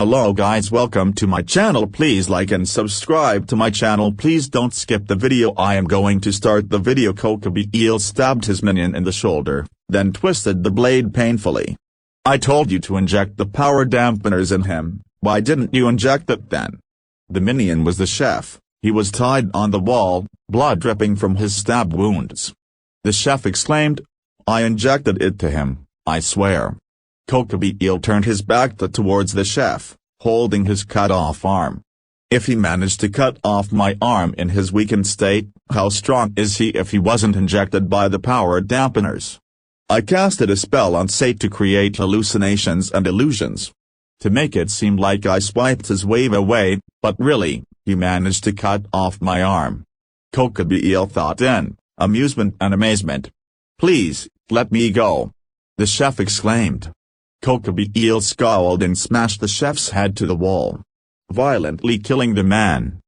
Hello guys, welcome to my channel. Please like and subscribe to my channel. Please don't skip the video. I am going to start the video. Gabriel stabbed his minion in the shoulder, then twisted the blade painfully. I told you to inject the power dampeners in him, why didn't you inject it then? The minion was the chef. He was tied on the wall, blood dripping from his stab wounds. The chef exclaimed, I injected it to him, I swear. Gabriel turned his back towards the chef, holding his cut-off arm. If he managed to cut off my arm in his weakened state, how strong is he if he wasn't injected by the power dampeners? I casted a spell on Issei to create hallucinations and illusions. To make it seem like I swiped his wave away, but really, he managed to cut off my arm. Gabriel thought in amusement and amazement. Please, let me go. The chef exclaimed. Gabriel scowled and smashed the chef's head to the wall, violently killing the man.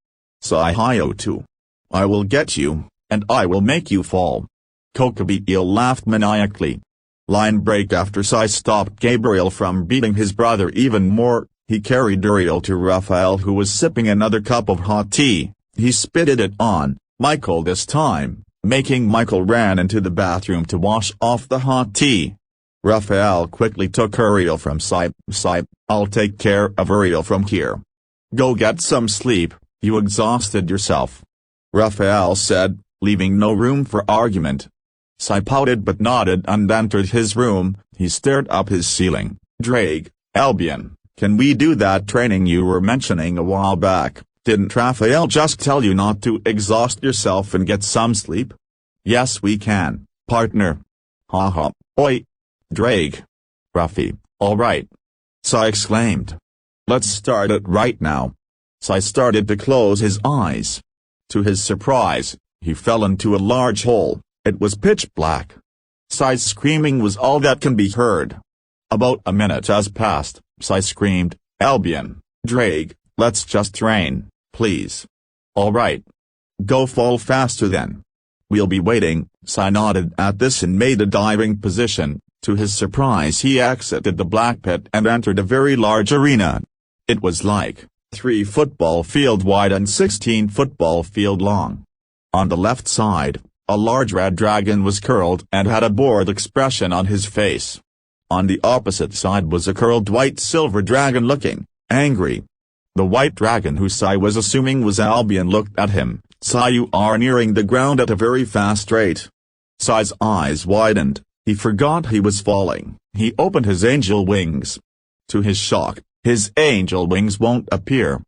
Issei Hyoudou. I will get you, and I will make you fall. Gabriel laughed maniacally. Line break. After Issei stopped Gabriel from beating his brother even more, he carried Gabriel to Raphael, who was sipping another cup of hot tea. He spitted it on Michael this time, making Michael ran into the bathroom to wash off the hot tea. Raphael quickly took Gabriel from Issei. Issei, I'll take care of Gabriel from here. Go get some sleep, you exhausted yourself. Raphael said, leaving no room for argument. Issei pouted but nodded and entered his room. He stared up his ceiling. Drake, Albion, can we do that training you were mentioning a while back? Didn't Raphael just tell you not to exhaust yourself and get some sleep? Yes, we can, partner. Haha, oi. Drake. Ruffy, alright. Issei exclaimed. Let's start it right now. Issei started to close his eyes. To his surprise, he fell into a large hole. It was pitch black. Issei's screaming was all that can be heard. About a minute has passed. Issei screamed, Albion, Drake, let's just train, please. Alright. Go fall faster then. We'll be waiting. Issei nodded at this and made a diving position. To his surprise, he exited the black pit and entered a very large arena. It was like 3 football field wide and 16 football field long. On the left side, a large red dragon was curled and had a bored expression on his face. On the opposite side was a curled white silver dragon looking angry. The white dragon, who Issei was assuming was Albion, looked at him. Issei, you are nearing the ground at a very fast rate. Issei's eyes widened. He forgot he was falling. He opened his angel wings. To his shock, his angel wings won't appear.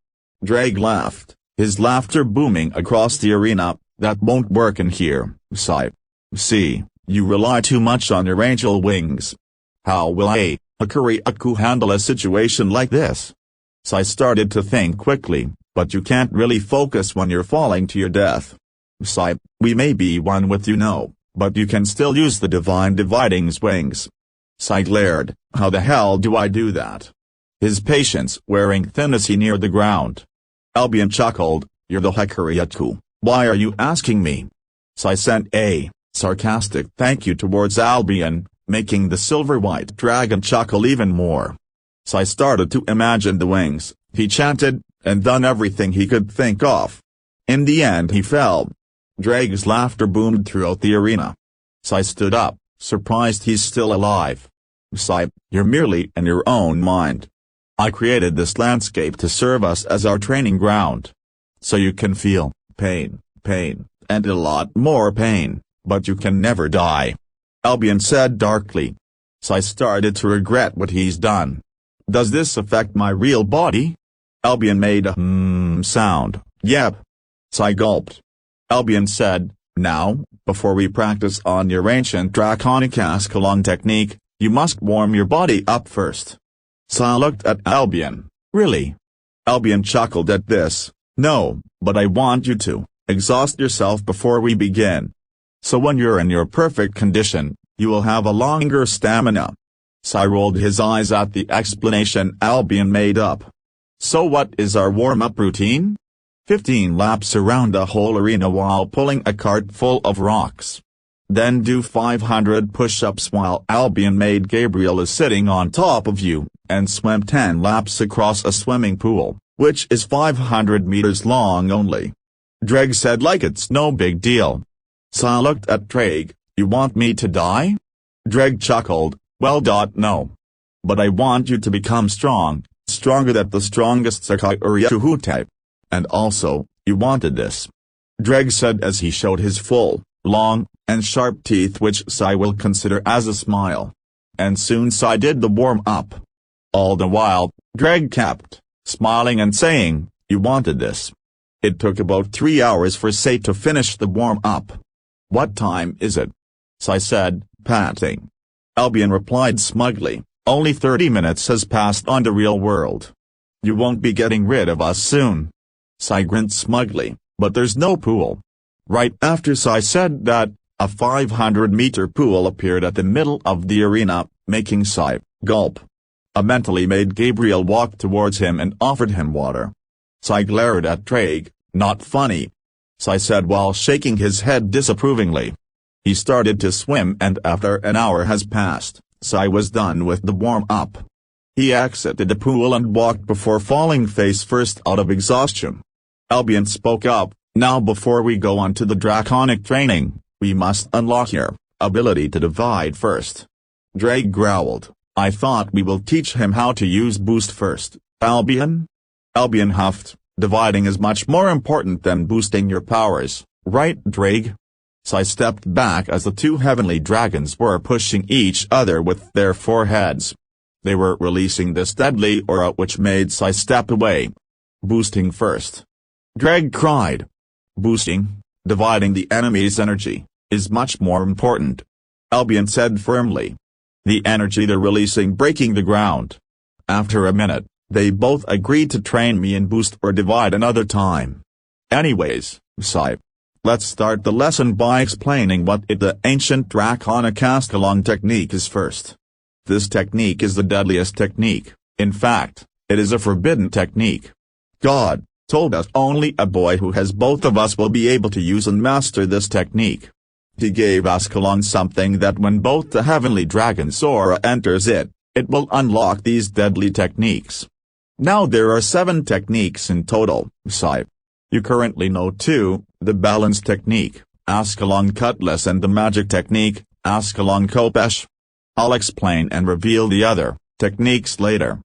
Drake laughed, his laughter booming across the arena. That won't work in here, Issei. See, you rely too much on your angel wings. How will Hakuriaku handle a situation like this? Issei started to think quickly, but you can't really focus when you're falling to your death. Issei, we may be one with you now, but you can still use the divine dividing's wings. Issei glared, how the hell do I do that? His patience wearing thin as he neared the ground. Albion chuckled, you're the Hakuriaku, why are you asking me? Issei sent a sarcastic thank you towards Albion, making the silver-white dragon chuckle even more. Issei started to imagine the wings, he chanted, and done everything he could think of. In the end he fell. Drake's laughter boomed throughout the arena. Issei stood up, surprised he's still alive. Issei, you're merely in your own mind. I created this landscape to serve us as our training ground. So you can feel pain, and a lot more pain, but you can never die. Albion said darkly. Issei started to regret what he's done. Does this affect my real body? Albion made a sound. Yep. Issei gulped. Albion said, now, before we practice on your ancient Draconic ask-along technique, you must warm your body up first. Issei looked at Albion. Really? Albion chuckled at this. No, but I want you to exhaust yourself before we begin. So when you're in your perfect condition, you will have a longer stamina. Issei rolled his eyes at the explanation Albion made up. So what is our warm-up routine? 15 laps around a whole arena while pulling a cart full of rocks. then do 500 push-ups while Albion made Gabriel is sitting on top of you, and swim 10 laps across a swimming pool, which is 500 meters long only. Dreg said like it's no big deal. Issei looked at Dreg. You want me to die? Dreg chuckled, well no. But I want you to become strong, stronger than the strongest Sakai or Yakuhu type. And also, you wanted this. Dreg said as he showed his full, long, and sharp teeth which Issei will consider as a smile. And soon Issei did the warm-up. All the while, Dreg kept smiling and saying, you wanted this. It took about 3 hours for Issei to finish the warm-up. What time is it? Issei said, panting. Albion replied smugly, only 30 minutes has passed on the real world. You won't be getting rid of us soon. Issei grinned smugly, but there's no pool. Right after Issei said that, a 500-meter pool appeared at the middle of the arena, making Issei gulp. A mentally made Gabriel walked towards him and offered him water. Issei glared at Dreg, not funny. Issei said while shaking his head disapprovingly. He started to swim and after an hour has passed, Issei was done with the warm-up. He exited the pool and walked before falling face first out of exhaustion. Albion spoke up, now before we go on to the Draconic training, we must unlock your ability to divide first. Dreg growled, I thought we will teach him how to use boost first, Albion? Albion huffed, dividing is much more important than boosting your powers, right Dreg? Issei stepped back as the two heavenly dragons were pushing each other with their foreheads. They were releasing this deadly aura which made Issei step away. Boosting first. Dreg cried. Boosting, dividing the enemy's energy, is much more important. Albion said firmly. The energy they're releasing breaking the ground. After a minute, they both agreed to train me in boost or divide another time. Anyways, Issei. Let's start the lesson by explaining what the ancient Draconic cast-along technique is first. This technique is the deadliest technique, in fact, it is a forbidden technique. God told us only a boy who has both of us will be able to use and master this technique. He gave Ascalon something that when both the heavenly dragon's aura enters it, it will unlock these deadly techniques. Now there are 7 techniques in total, Issei. You currently know 2, the balance technique, Ascalon Cutlass and the magic technique, Ascalon Khopesh. I'll explain and reveal the other techniques later.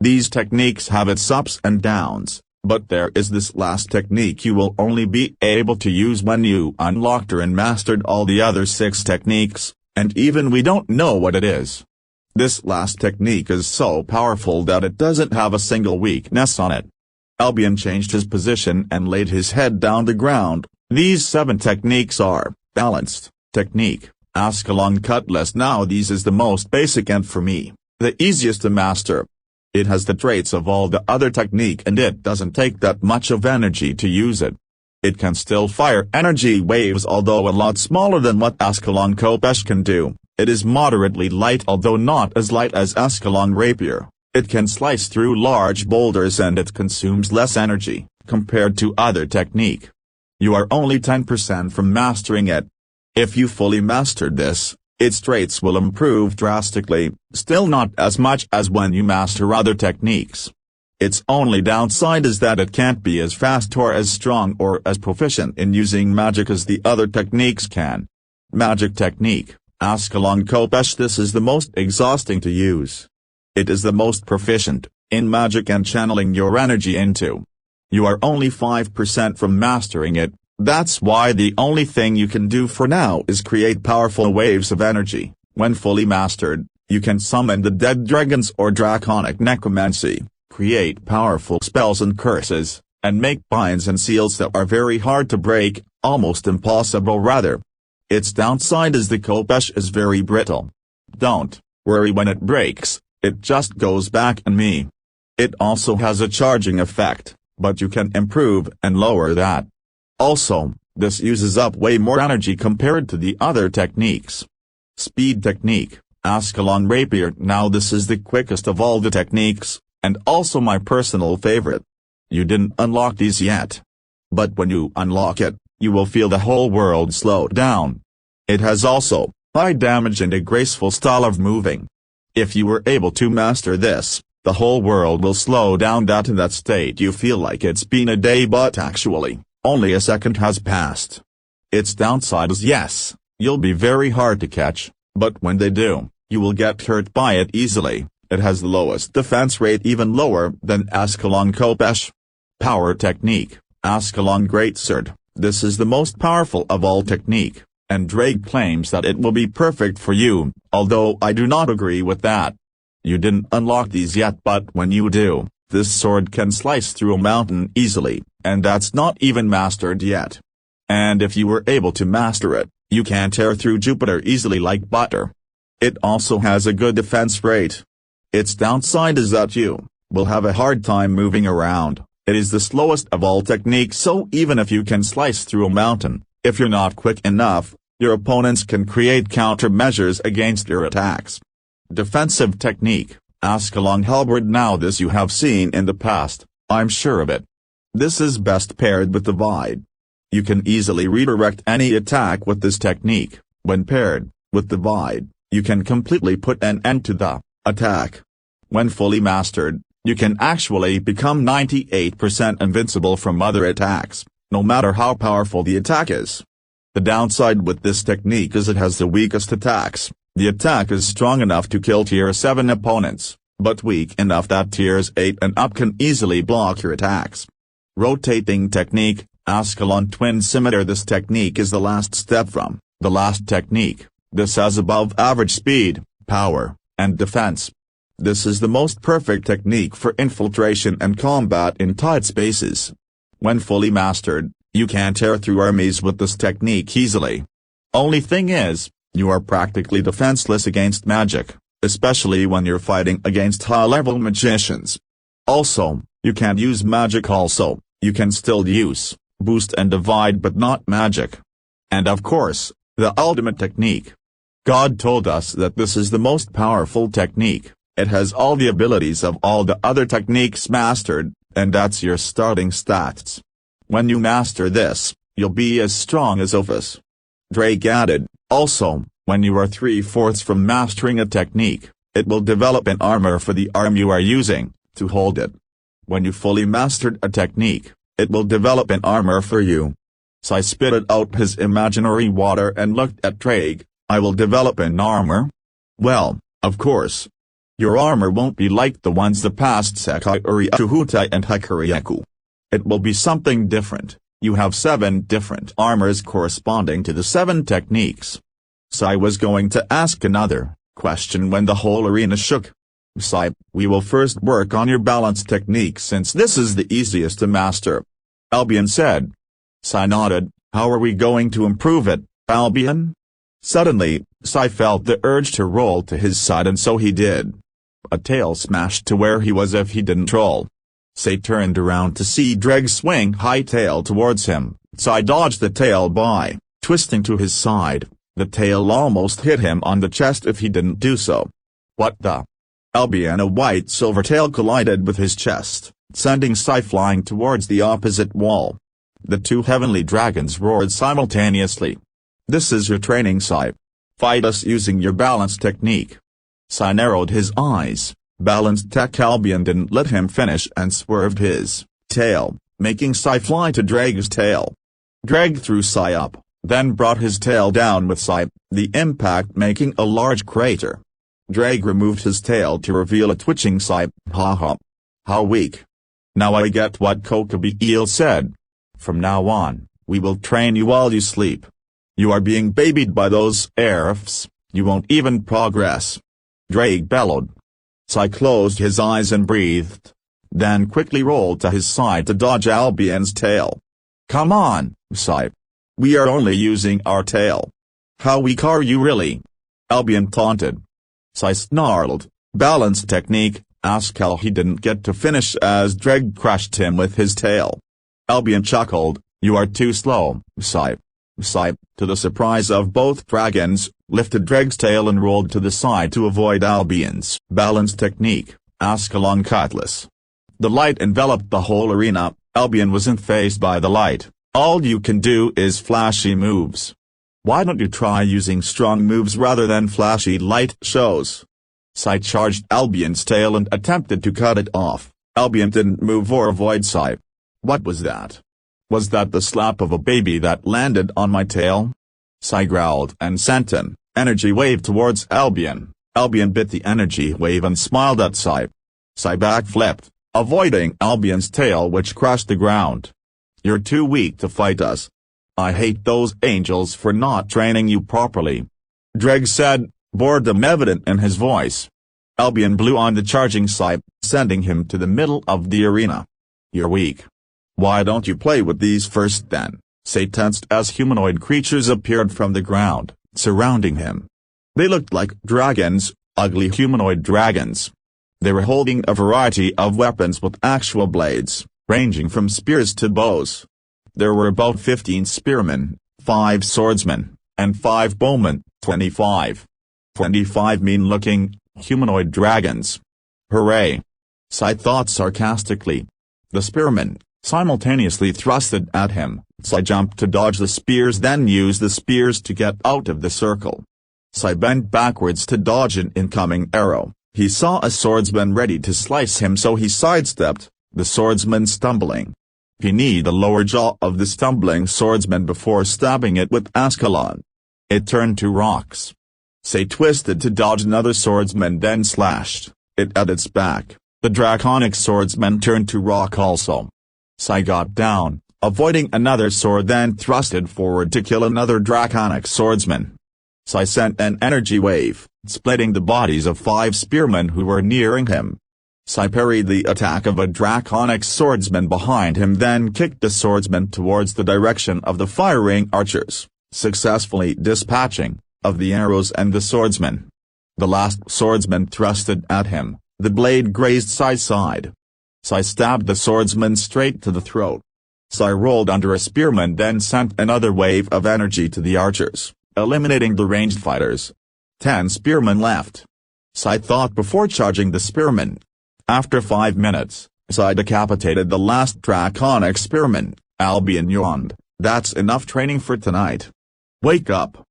These techniques have its ups and downs, but there is this last technique you will only be able to use when you unlocked or and mastered all the other 6 techniques, and even we don't know what it is. This last technique is so powerful that it doesn't have a single weakness on it. Albion changed his position and laid his head down the ground. These 7 techniques are, balanced, technique, Ascalon Cutlass. Now these is the most basic and for me, the easiest to master. It has the traits of all the other technique and it doesn't take that much of energy to use it. It can still fire energy waves although a lot smaller than what Ascalon Khopesh can do. It is moderately light although not as light as Ascalon Rapier. It can slice through large boulders and it consumes less energy, compared to other technique. You are only 10% from mastering it. If you fully mastered this, its traits will improve drastically, still not as much as when you master other techniques. Its only downside is that it can't be as fast or as strong or as proficient in using magic as the other techniques can. Magic technique, Ascalon Khopesh. This is the most exhausting to use. It is the most proficient, in magic and channeling your energy into. You are only 5% from mastering it, that's why the only thing you can do for now is create powerful waves of energy. When fully mastered, you can summon the dead dragons or draconic necromancy, create powerful spells and curses, and make binds and seals that are very hard to break, almost impossible rather. Its downside is the Khopesh is very brittle. Don't worry when it breaks. It just goes back in me. It also has a charging effect, but you can improve and lower that. Also, this uses up way more energy compared to the other techniques. Speed technique, Ascalon Rapier. Now this is the quickest of all the techniques, and also my personal favorite. You didn't unlock these yet. But when you unlock it, you will feel the whole world slow down. It has also high damage and a graceful style of moving. If you were able to master this, the whole world will slow down to that state you feel like it's been a day but actually, only a second has passed. Its downside is yes, you'll be very hard to catch, but when they do, you will get hurt by it easily. It has the lowest defense rate, even lower than Ascalon Kopesh. Power technique, Ascalon Greatsword. This is the most powerful of all technique, and Drake claims that it will be perfect for you, although I do not agree with that. You didn't unlock these yet, but when you do, this sword can slice through a mountain easily, and that's not even mastered yet. And if you were able to master it, you can tear through Jupiter easily like butter. It also has a good defense rate. Its downside is that you will have a hard time moving around. It is the slowest of all techniques, so even if you can slice through a mountain, if you're not quick enough, your opponents can create countermeasures against your attacks. Defensive technique, Ascalon Halberd. Now this you have seen in the past, I'm sure of it. This is best paired with Divide. You can easily redirect any attack with this technique. When paired with Divide, you can completely put an end to the attack. When fully mastered, you can actually become 98% invincible from other attacks, no matter how powerful the attack is. The downside with this technique is it has the weakest attacks. The attack is strong enough to kill tier 7 opponents, but weak enough that tiers 8 and up can easily block your attacks. Rotating technique, Ascalon Twin Scimitar. This technique is the last step from the last technique. This has above average speed, power, and defense. This is the most perfect technique for infiltration and combat in tight spaces. When fully mastered, you can tear through armies with this technique easily. Only thing is, you are practically defenseless against magic, especially when you're fighting against high-level magicians. Also, you can't use magic. Also, you can still use boost and divide but not magic. And of course, the ultimate technique. God told us that this is the most powerful technique. It has all the abilities of all the other techniques mastered, and that's your starting stats. When you master this, you'll be as strong as Ophis. Drake added, also, when you are 3/4 from mastering a technique, it will develop an armor for the arm you are using to hold it. When you fully mastered a technique, it will develop an armor for you. So I spitted out his imaginary water and looked at Drake. I will develop an armor? Well, of course. Your armor won't be like the ones the past Sekai Uriakuhutai and Hikariaku. It will be something different. You have 7 different armors corresponding to the 7 techniques. So I was going to ask another question when the whole arena shook. Sai, we will first work on your balance technique since this is the easiest to master. Albion said. Sai nodded. How are we going to improve it, Albion? Suddenly, Sai felt the urge to roll to his side, and so he did. A tail smashed to where he was if he didn't roll. Sai turned around to see Dreg swing high tail towards him. Sai dodged the tail by twisting to his side. The tail almost hit him on the chest if he didn't do so. What the? Albion, a white silver tail collided with his chest, sending Sai flying towards the opposite wall. The 2 heavenly dragons roared simultaneously. This is your training, Sai. Fight us using your balance technique. Sai narrowed his eyes. Balanced tech. Albion didn't let him finish and swerved his tail, making Sai fly to Dreg's tail. Dreg threw Sai up, then brought his tail down with Sai, the impact making a large crater. Dreg removed his tail to reveal a twitching Sai. Haha. How weak. Now I get what Issei said. From now on, we will train you while you sleep. You are being babied by those Seraphs, you won't even progress. Drake bellowed. Sai closed his eyes and breathed. Then quickly rolled to his side to dodge Albion's tail. Come on, Sai. We are only using our tail. How weak are you really? Albion taunted. Sai snarled. Balance technique, Ascal. He didn't get to finish as Dreg crushed him with his tail. Albion chuckled. You are too slow, Sai. Sai, to the surprise of both dragons, lifted Dreg's tail and rolled to the side to avoid Albion's balance technique, Ascalon Cutlass. The light enveloped the whole arena. Albion wasn't fazed by the light. All you can do is flashy moves. Why don't you try using strong moves rather than flashy light shows? Issei charged Albion's tail and attempted to cut it off. Albion didn't move or avoid Issei. What was that? Was that the slap of a baby that landed on my tail? Issei growled and sent an energy wave towards Albion. Albion bit the energy wave and smiled at Issei. Issei backflipped, avoiding Albion's tail which crashed the ground. You're too weak to fight us. I hate those angels for not training you properly. Dreg said, boredom evident in his voice. Albion blew on the charging Issei, sending him to the middle of the arena. You're weak. Why don't you play with these first then? Issei tensed as humanoid creatures appeared from the ground, surrounding him. They looked like dragons, ugly humanoid dragons. They were holding a variety of weapons with actual blades, ranging from spears to bows. There were about 15 spearmen, 5 swordsmen, and 5 bowmen, 25. 25 mean-looking, humanoid dragons. Hooray! Issei thought sarcastically. The spearmen simultaneously thrusted at him. Issei jumped to dodge the spears, then used the spears to get out of the circle. Issei bent backwards to dodge an incoming arrow. He saw a swordsman ready to slice him, so he sidestepped, the swordsman stumbling. He kneed the lower jaw of the stumbling swordsman before stabbing it with Ascalon. It turned to rocks. Issei twisted to dodge another swordsman, then slashed it at its back. The Draconic swordsman turned to rock also. Issei got down, avoiding another sword, then thrusted forward to kill another Draconic swordsman. Issei sent an energy wave, splitting the bodies of 5 spearmen who were nearing him. Issei parried the attack of a Draconic swordsman behind him, then kicked the swordsman towards the direction of the firing archers, successfully dispatching of the arrows and the swordsman. The last swordsman thrusted at him, the blade grazed Issei's side. Issei stabbed the swordsman straight to the throat. Issei rolled under a spearman, then sent another wave of energy to the archers, eliminating the ranged fighters. 10 spearmen left. Issei thought before charging the spearmen. After 5 minutes, Issei decapitated the last Draconic spearman. Albion yawned. That's enough training for tonight. Wake up.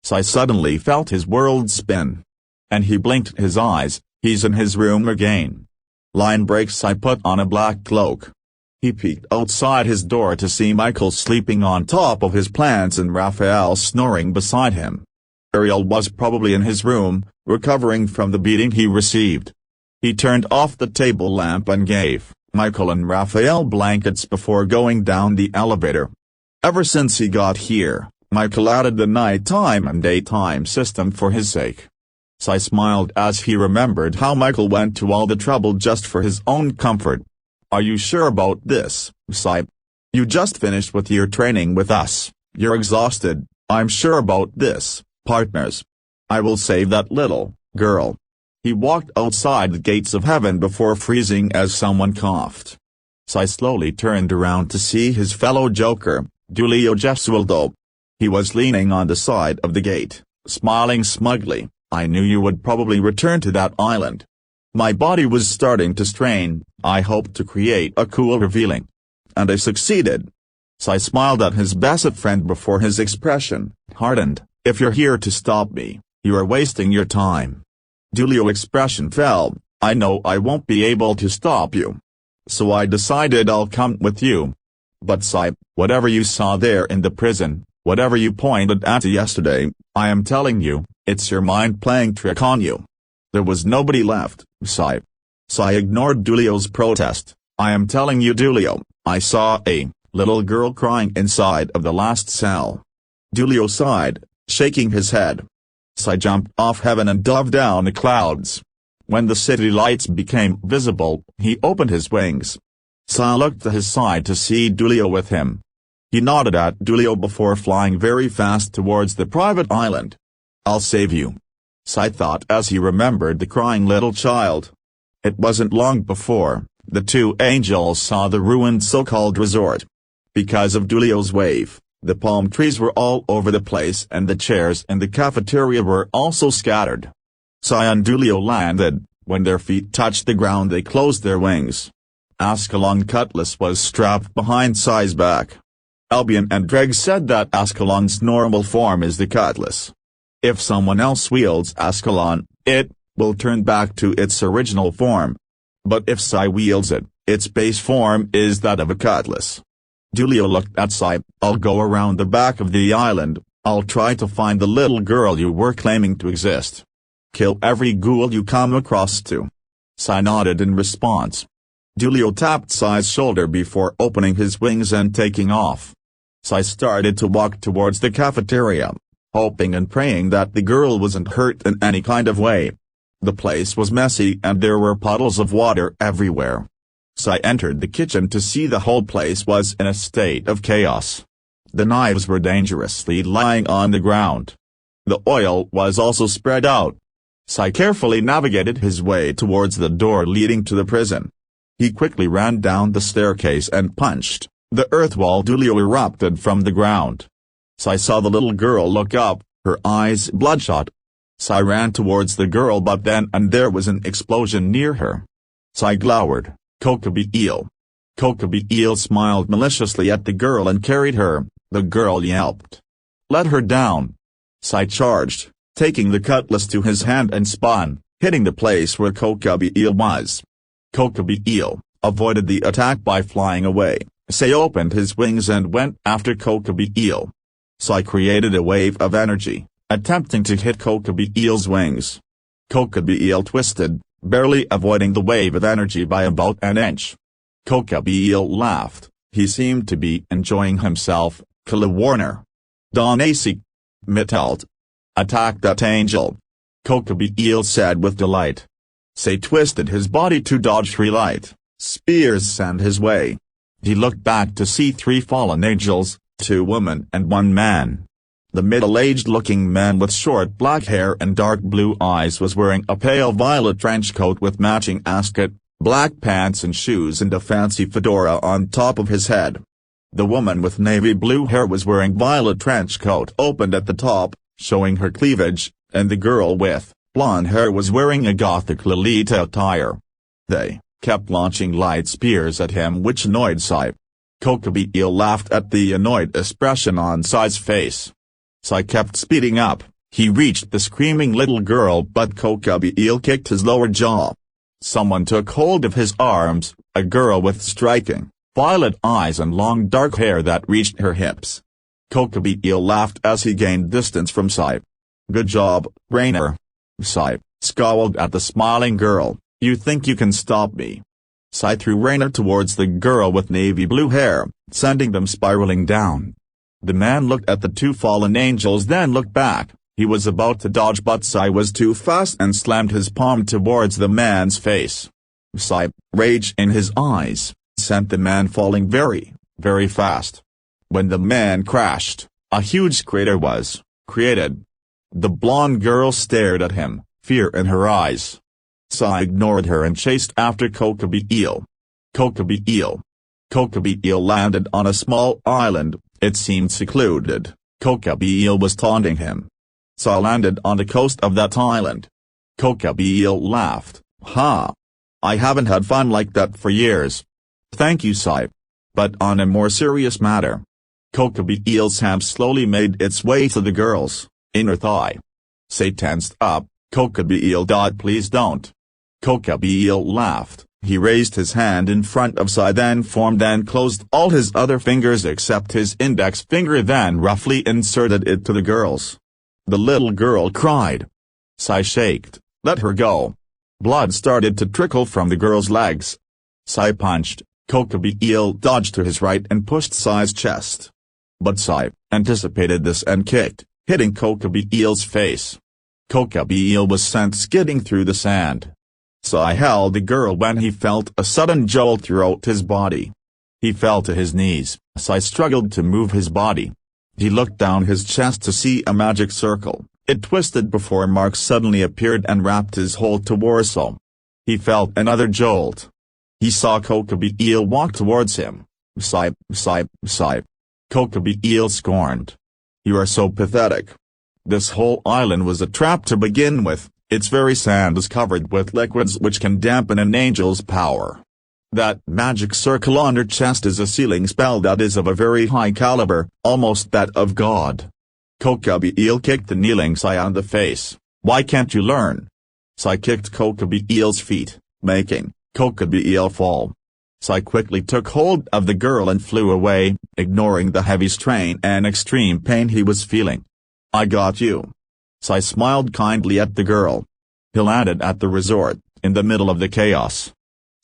Issei suddenly felt his world spin. And he blinked his eyes. He's in his room again. Line break. Issei put on a black cloak. He peeked outside his door to see Michael sleeping on top of his plants and Raphael snoring beside him. Ariel was probably in his room, recovering from the beating he received. He turned off the table lamp and gave Michael and Raphael blankets before going down the elevator. Ever since he got here, Michael added the nighttime and daytime system for his sake. Issei smiled as he remembered how Michael went to all the trouble just for his own comfort. Are you sure about this, Issei? You just finished with your training with us, you're exhausted. I'm sure about this, partners. I will save that little girl. He walked outside the gates of heaven before freezing as someone coughed. Issei slowly turned around to see his fellow Joker, Giulio Gesualdo. He was leaning on the side of the gate, smiling smugly. I knew you would probably return to that island. My body was starting to strain. I hoped to create a cool revealing. And I succeeded. Issei smiled at his best friend before his expression hardened. If you're here to stop me, you are wasting your time. Giulio's expression fell. I know I won't be able to stop you. So I decided I'll come with you. But Issei, whatever you saw there in the prison, whatever you pointed at yesterday, I am telling you, it's your mind playing trick on you. There was nobody left, Issei. Issei ignored Giulio's protest. I am telling you, Giulio, I saw a little girl crying inside of the last cell. Giulio sighed, shaking his head. Issei jumped off heaven and dove down the clouds. When the city lights became visible, he opened his wings. Issei looked to his side to see Giulio with him. He nodded at Giulio before flying very fast towards the private island. I'll save you. Issei thought as he remembered the crying little child. It wasn't long before the two angels saw the ruined so-called resort. Because of Giulio's wave, the palm trees were all over the place and the chairs in the cafeteria were also scattered. Issei and Giulio landed. When their feet touched the ground, they closed their wings. Ascalon cutlass was strapped behind Issei's back. Albion and Dreg said that Ascalon's normal form is the Cutlass. If someone else wields Ascalon, it will turn back to its original form. But if Issei wields it, its base form is that of a Cutlass. Julio looked at Issei. I'll go around the back of the island, I'll try to find the little girl you were claiming to exist. Kill every ghoul you come across too. Issei nodded in response. Julio tapped Issei's shoulder before opening his wings and taking off. Issei started to walk towards the cafeteria, hoping and praying that the girl wasn't hurt in any kind of way. The place was messy and there were puddles of water everywhere. Issei entered the kitchen to see the whole place was in a state of chaos. The knives were dangerously lying on the ground. The oil was also spread out. Issei carefully navigated his way towards the door leading to the prison. He quickly ran down the staircase and punched the earth wall. Julio erupted from the ground. Issei saw the little girl look up, her eyes bloodshot. Issei ran towards the girl but then and there was an explosion near her. Issei glowered. Issei. Issei smiled maliciously at the girl and carried her. The girl yelped. Let her down. Issei charged, taking the cutlass to his hand and spun, hitting the place where Issei was. Issei avoided the attack by flying away. Issei opened his wings and went after Issei. Issei created a wave of energy, attempting to hit Issei's wings. Issei twisted, barely avoiding the wave of energy by about an inch. Issei laughed. He seemed to be enjoying himself. Warner. Don AC. Mittelt. Attack that angel. Issei said with delight. Issei twisted his body to dodge 3 light spears sent his way. He looked back to see 3 fallen angels, 2 women and 1 man. The middle-aged looking man with short black hair and dark blue eyes was wearing a pale violet trench coat with matching ascot, black pants and shoes and a fancy fedora on top of his head. The woman with navy blue hair was wearing violet trench coat opened at the top, showing her cleavage, and the girl with blonde hair was wearing a gothic Lolita attire. They kept launching light spears at him which annoyed Issei. Issei laughed at the annoyed expression on Issei's face. Issei kept speeding up. He reached the screaming little girl but Issei kicked his lower jaw. Someone took hold of his arms, a girl with striking, violet eyes and long dark hair that reached her hips. Issei laughed as he gained distance from Issei. Good job, Rainer. Issei scowled at the smiling girl. You think you can stop me? Issei threw Rainer towards the girl with navy blue hair, sending them spiraling down. The man looked at the 2 fallen angels then looked back. He was about to dodge but Issei was too fast and slammed his palm towards the man's face. Issei, rage in his eyes, sent the man falling very, very fast. When the man crashed, a huge crater was created. The blonde girl stared at him, fear in her eyes. Issei ignored her and chased after Issei. Issei landed on a small island, it seemed secluded. Issei was taunting him. Issei landed on the coast of that island. Issei laughed. Ha! I haven't had fun like that for years. Thank you, Issei. But on a more serious matter. Issei's hand slowly made its way to the girl's inner thigh. Issei tensed up. Issei. Please don't. Issei laughed. He raised his hand in front of Issei then formed and closed all his other fingers except his index finger then roughly inserted it to the girl's. The little girl cried. Issei shaked. Let her go. Blood started to trickle from the girl's legs. Issei punched. Issei dodged to his right and pushed Issei's chest. But Issei anticipated this and kicked, hitting Issei's face. Issei was sent skidding through the sand. Issei held the girl when he felt a sudden jolt throughout his body. He fell to his knees. Issei struggled to move his body. He looked down his chest to see a magic circle. It twisted before Mark suddenly appeared and wrapped his whole torso. He felt another jolt. He saw Issei walk towards him. Issei. Issei scorned. You are so pathetic. This whole island was a trap to begin with, its very sand is covered with liquids which can dampen an angel's power. That magic circle on her chest is a sealing spell that is of a very high caliber, almost that of God. Issei kicked the kneeling Issei on the face. Why can't you learn? Issei kicked Issei's feet, making Issei fall. Issei quickly took hold of the girl and flew away, ignoring the heavy strain and extreme pain he was feeling. I got you. Issei smiled kindly at the girl. He landed at the resort, in the middle of the chaos.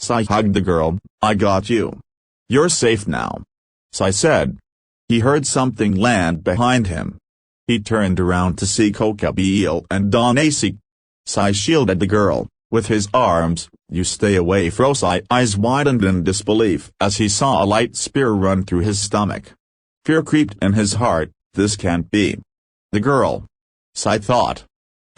Issei hugged the girl. I got you. You're safe now. Issei said. He heard something land behind him. He turned around to see Issei and Issei. Issei shielded the girl with his arms. You stay away from Issei's eyes widened in disbelief as he saw a light spear run through his stomach. Fear creeped in his heart. This can't be the girl. Issei thought.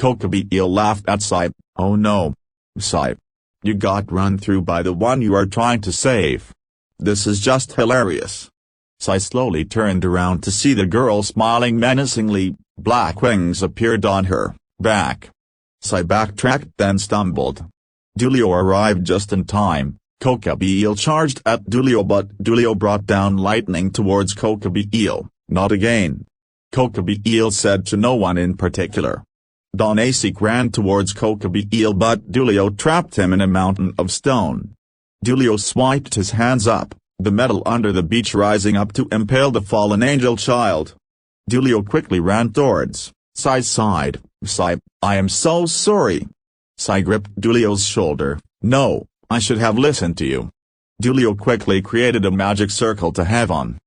Issei laughed at Issei. Oh no. Issei. You got run through by the one you are trying to save. This is just hilarious. Issei slowly turned around to see the girl smiling menacingly. Black wings appeared on her back. Issei backtracked then stumbled. Dulio arrived just in time. Issei charged at Dulio but Dulio brought down lightning towards Issei. Not again. Issei said to no one in particular. Issei ran towards Issei but Dulio trapped him in a mountain of stone. Dulio swiped his hands up, the metal under the beach rising up to impale the fallen angel child. Dulio quickly ran towards Issei's side. Issei, I am so sorry. Issei gripped Dulio's shoulder. No, I should have listened to you. Dulio quickly created a magic circle to have on.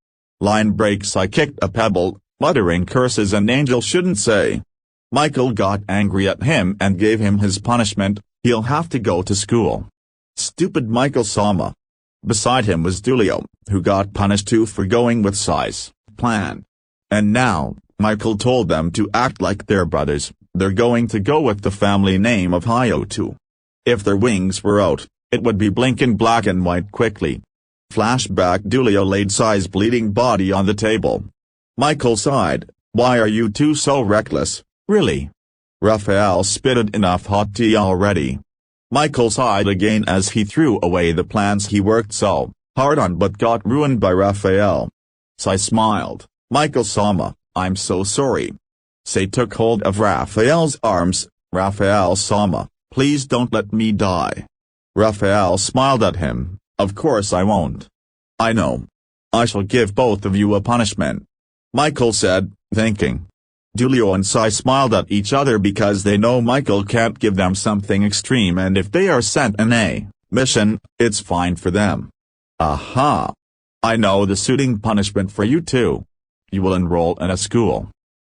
Line break. Issei kicked a pebble, muttering curses an angel shouldn't say. Michael got angry at him and gave him his punishment. He'll have to go to school. Stupid Michael-sama. Beside him was Dulio, who got punished too for going with Issei's plan. And now, Michael told them to act like they're brothers. They're going to go with the family name of Hyoudou. If their wings were out, it would be blinking black and white quickly. Flashback. Dulio laid Issei's bleeding body on the table. Michael sighed. Why are you two so reckless? Really? Raphael spitted enough hot tea already. Michael sighed again as he threw away the plans he worked so hard on but got ruined by Raphael. Issei smiled. Michael-sama, I'm so sorry. Issei took hold of Raphael's arms. Raphael-sama, please don't let me die. Raphael smiled at him. Of course I won't. I know. I shall give both of you a punishment. Michael said, thinking. Dulio and Issei smiled at each other because they know Michael can't give them something extreme and if they are sent on a mission, it's fine for them. Aha! I know the suiting punishment for you too. You will enroll in a school.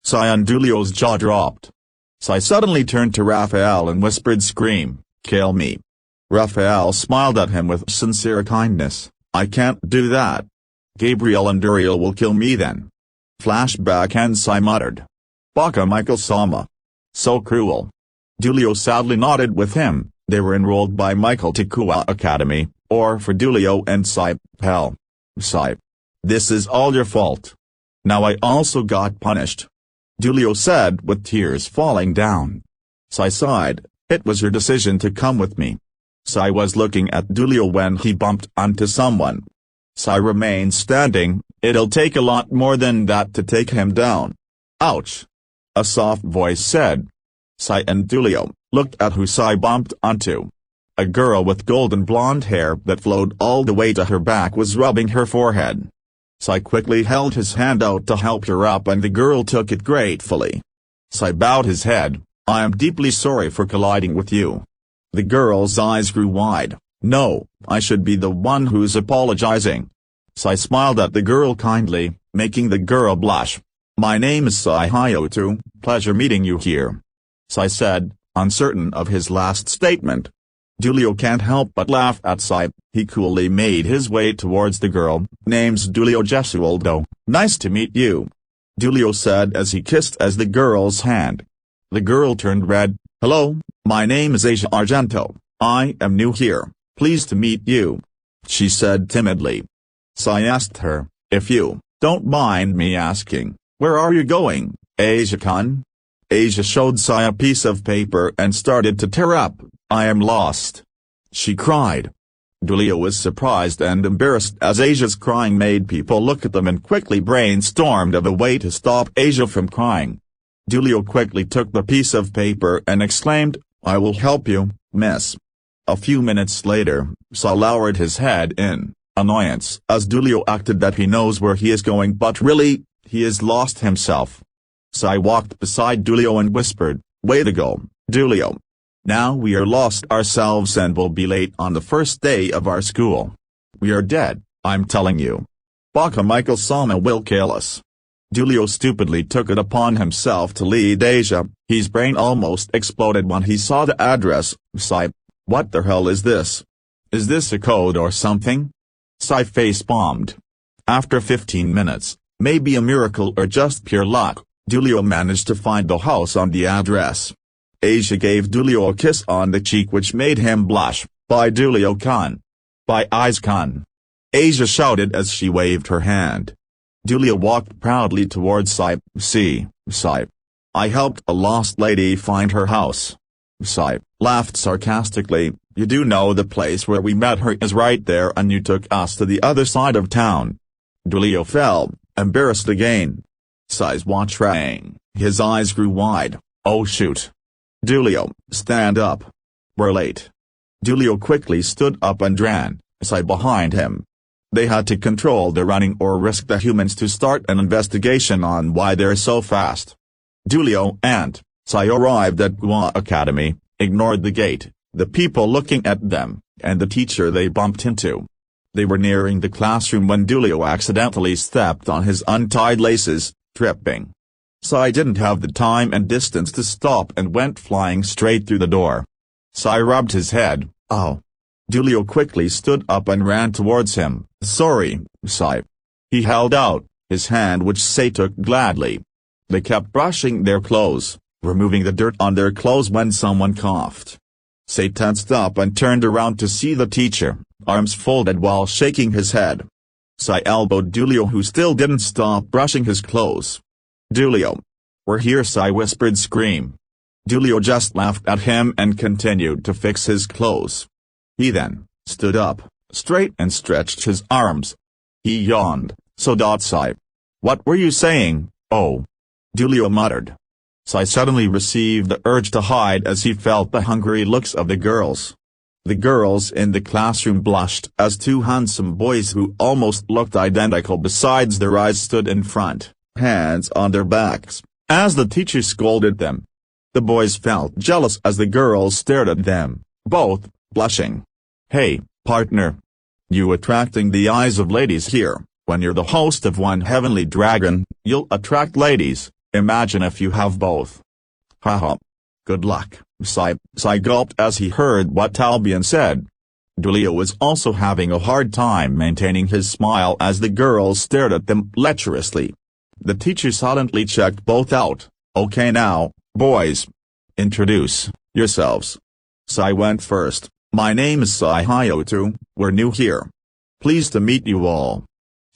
Issei and Dulio's jaw dropped. Issei suddenly turned to Raphael and whispered scream, kill me. Raphael smiled at him with sincere kindness. I can't do that. Gabriel and Gabriel will kill me then. Flashback and Issei muttered. Baka Michael-sama. So cruel. Dulio sadly nodded with him. They were enrolled by Michael to Kuwa Academy, or for Dulio and Issei, hell. Issei. This is all your fault. Now I also got punished. Dulio said with tears falling down. Issei sighed. It was your decision to come with me. Issei was looking at Dulio when he bumped onto someone. Issei remained standing. It'll take a lot more than that to take him down. Ouch. A soft voice said. Issei and Dulio looked at who Issei bumped onto. A girl with golden blonde hair that flowed all the way to her back was rubbing her forehead. Issei quickly held his hand out to help her up and the girl took it gratefully. Issei bowed his head. I am deeply sorry for colliding with you. The girl's eyes grew wide. No, I should be the one who's apologizing. Issei smiled at the girl kindly, making the girl blush. My name is Issei Hyoudou, pleasure meeting you here. Issei said, uncertain of his last statement. Dulio can't help but laugh at Issei. He coolly made his way towards the girl. Name's Dulio Hyoudou. Nice to meet you. Dulio said as he kissed the girl's hand. The girl turned red. Hello, my name is Asia Argento. I am new here. Pleased to meet you. She said timidly. Issei asked her, if you don't mind me asking, where are you going, Asia-kun? Asia showed Issei a piece of paper and started to tear up. I am lost. She cried. Dulio was surprised and embarrassed as Asia's crying made people look at them and quickly brainstormed of a way to stop Asia from crying. Dulio quickly took the piece of paper and exclaimed, "I will help you, miss." A few minutes later, Issei lowered his head in annoyance as Dulio acted that he knows where he is going, but really, he is lost himself. Issei walked beside Dulio and whispered, "Way to go, Dulio. Now we are lost ourselves and will be late on the first day of our school. We are dead, I'm telling you. Baka Michael Sama will kill us." Dulio stupidly took it upon himself to lead Asia. His brain almost exploded when he saw the address. Issei, what the hell is this? Is this a code or something? Issei face-bombed. After 15 minutes, maybe a miracle or just pure luck, Dulio managed to find the house on the address. Asia gave Dulio a kiss on the cheek which made him blush. "Bye Dulio-kun. Bye Eyes-kun." Asia shouted as she waved her hand. Dulio walked proudly towards Issei. "See, Issei. I helped a lost lady find her house." Issei laughed sarcastically, "You do know the place where we met her is right there and you took us to the other side of town." Dulio fell, embarrassed again. Issei's watch rang, his eyes grew wide. "Oh shoot. Dulio, stand up. We're late." Dulio quickly stood up and ran, Issei behind him. They had to control the running or risk the humans to start an investigation on why they're so fast. Dulio and Issei arrived at Gua Academy, ignored the gate, the people looking at them, and the teacher they bumped into. They were nearing the classroom when Dulio accidentally stepped on his untied laces, tripping. Issei didn't have the time and distance to stop and went flying straight through the door. Issei rubbed his head. "Oh." Dulio quickly stood up and ran towards him. "Sorry, Issei." He held out his hand which Issei took gladly. They kept brushing their clothes, removing the dirt on their clothes when someone coughed. Issei tensed up and turned around to see the teacher, arms folded while shaking his head. Issei elbowed Dulio who still didn't stop brushing his clothes. "Dulio. We're here," Issei whispered. "Scream." Dulio just laughed at him and continued to fix his clothes. He then stood up, straight and stretched his arms. He yawned. "So Issei. What were you saying?" "Oh." Dulio muttered. Issei suddenly received the urge to hide as he felt the hungry looks of the girls. The girls in the classroom blushed as two handsome boys who almost looked identical besides their eyes stood in front, hands on their backs, as the teacher scolded them. The boys felt jealous as the girls stared at them, both blushing. "Hey, partner. You attracting the eyes of ladies here. When you're the host of one heavenly dragon, you'll attract ladies. Imagine if you have both." "Haha. Good luck." Issei gulped as he heard what Albion said. Dulio was also having a hard time maintaining his smile as the girls stared at them lecherously. The teacher silently checked both out. "Okay now, boys. Introduce yourselves." Issei went first. "My name is Issei Hyoudou, we're new here. Pleased to meet you all."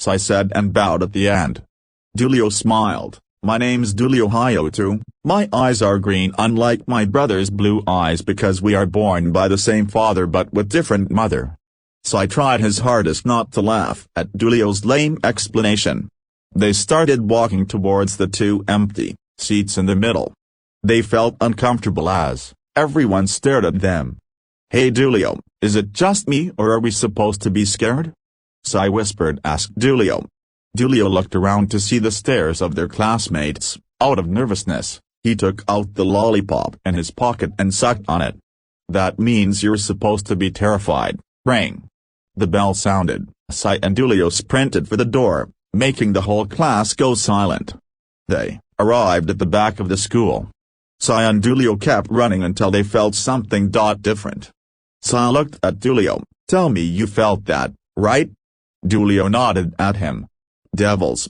Issei said and bowed at the end. Dulio smiled. "My name's Dulio Hyoudou, my eyes are green unlike my brother's blue eyes because we are born by the same father but with different mother." Issei tried his hardest not to laugh at Dulio's lame explanation. They started walking towards the two empty seats in the middle. They felt uncomfortable as everyone stared at them. "Hey Dulio, is it just me or are we supposed to be scared?" Issei whispered. Asked Dulio. Dulio looked around to see the stares of their classmates. Out of nervousness, he took out the lollipop in his pocket and sucked on it. "That means you're supposed to be terrified." Ring. The bell sounded. Issei and Dulio sprinted for the door, making the whole class go silent. They arrived at the back of the school. Issei and Dulio kept running until they felt something different. Issei looked at Dulio. "Tell me you felt that, right?" Dulio nodded at him. "Devils."